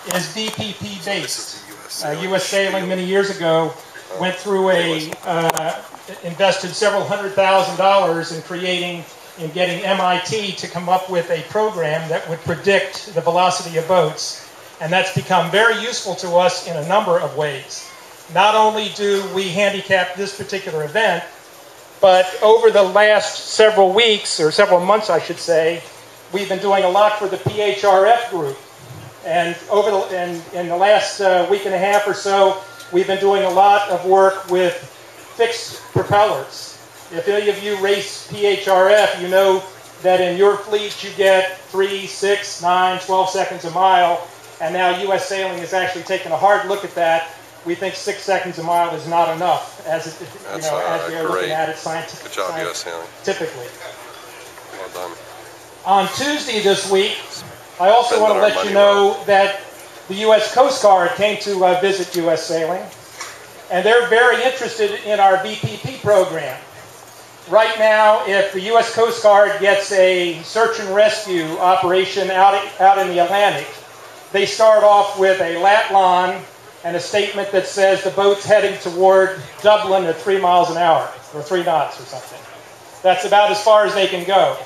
is VPP based. US Sailing many years ago went through invested several $100,000 in getting MIT to come up with a program that would predict the velocity of boats. And that's become very useful to us in a number of ways. Not only do we handicap this particular event, but over the last several weeks, or several months I should say, we've been doing a lot for the PHRF group. And in the last week and a half or so, we've been doing a lot of work with fixed propellers. If any of you race PHRF, you know that in your fleet you get 3, 6, 9, 12 seconds a mile, and now US Sailing is actually taking a hard look at that. We think 6 seconds a mile is not enough, as we are looking at it scientifically. Good job, US Sailing. Typically. Well done. On Tuesday this week, I also want to let you know that the U.S. Coast Guard came to visit US Sailing, and they're very interested in our VPP program. Right now, if the U.S. Coast Guard gets a search and rescue operation out in the Atlantic, they start off with a lat-lon and a statement that says the boat's heading toward Dublin at 3 miles an hour, or 3 knots or something. That's about as far as they can go.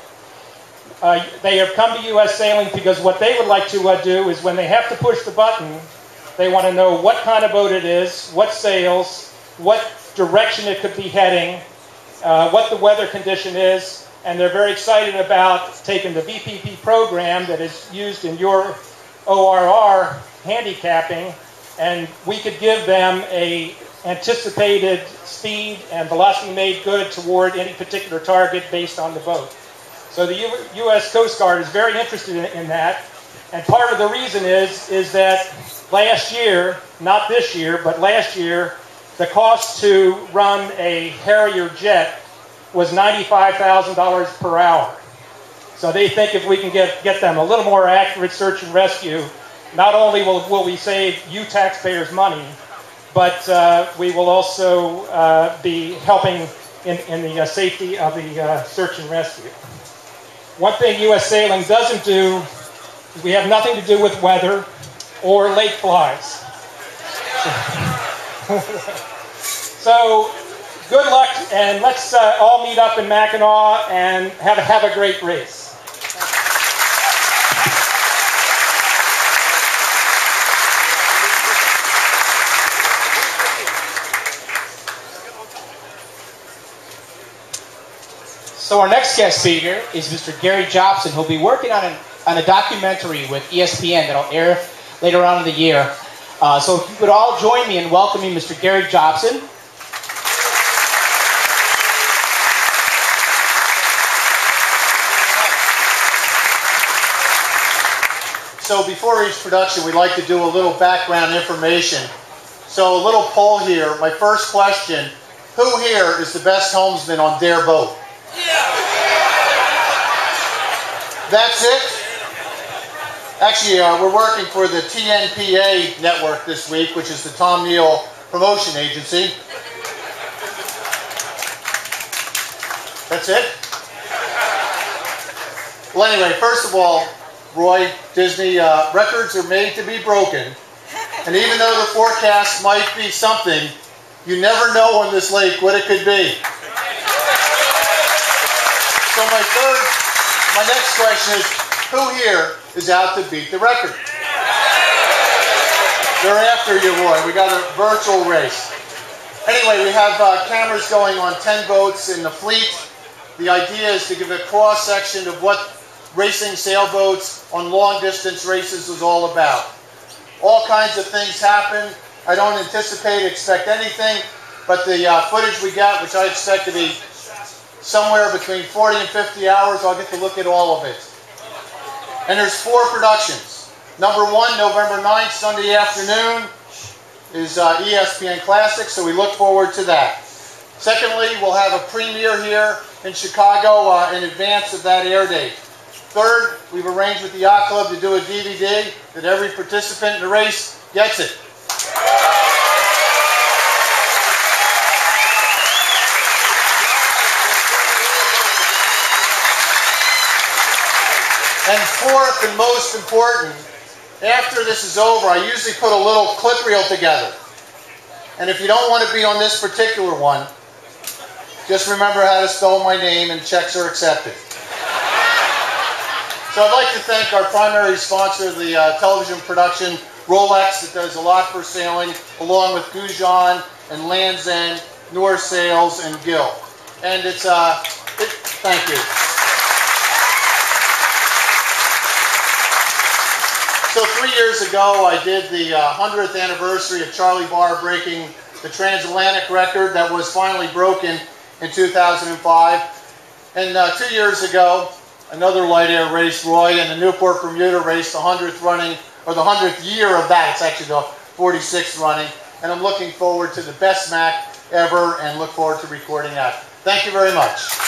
They have come to US Sailing because what they would like to do is when they have to push the button, they want to know what kind of boat it is, what sails, what direction it could be heading, what the weather condition is, and they're very excited about taking the VPP program that is used in your ORR handicapping, and we could give them a anticipated speed and velocity made good toward any particular target based on the boat. So the U.S. Coast Guard is very interested in that, and part of the reason is that last year, not this year, but last year, the cost to run a Harrier jet was $95,000 per hour. So they think if we can get them a little more accurate search and rescue, not only will we save you taxpayers money, but we will also be helping in the safety of the search and rescue. One thing US Sailing doesn't do is we have nothing to do with weather or lake flies. So good luck, and let's all meet up in Mackinac and have a great race. So our next guest speaker is Mr. Gary Jobson, who'll be working on a documentary with ESPN that'll air later on in the year. So if you could all join me in welcoming Mr. Gary Jobson. So before each production, we'd like to do a little background information. So a little poll here. My first question, who here is the best helmsman on their boat? That's it? Actually, we're working for the TNPA network this week, which is the Tom Neal Promotion Agency. That's it? Well, anyway, first of all, Roy, Disney, records are made to be broken. And even though the forecast might be something, you never know on this lake what it could be. So my next question is, who here is out to beat the record? They're after you, Roy. We got a virtual race. Anyway, we have cameras going on 10 boats in the fleet. The idea is to give a cross-section of what racing sailboats on long-distance races is all about. All kinds of things happen. I don't expect anything, but the footage we got, which I expect to be somewhere between 40 and 50 hours, I'll get to look at all of it. And there's 4 productions. Number 1, November 9th, Sunday afternoon, is ESPN Classic, so we look forward to that. Secondly, we'll have a premiere here in Chicago in advance of that air date. Third, we've arranged with the Yacht Club to do a DVD that every participant in the race gets it. And fourth and most important, after this is over, I usually put a little clip reel together. And if you don't want to be on this particular one, just remember how to spell my name and checks are accepted. So I'd like to thank our primary sponsor of the television production, Rolex, that does a lot for sailing, along with Goujon and Land's End, North Sails, and Gill. And it's, thank you. So 3 years ago, I did the 100th anniversary of Charlie Barr breaking the transatlantic record that was finally broken in 2005. And 2 years ago, another light air race, Roy, and the Newport Bermuda race, the 100th running, or the 100th year of that. It's actually the 46th running. And I'm looking forward to the best Mac ever and look forward to recording that. Thank you very much.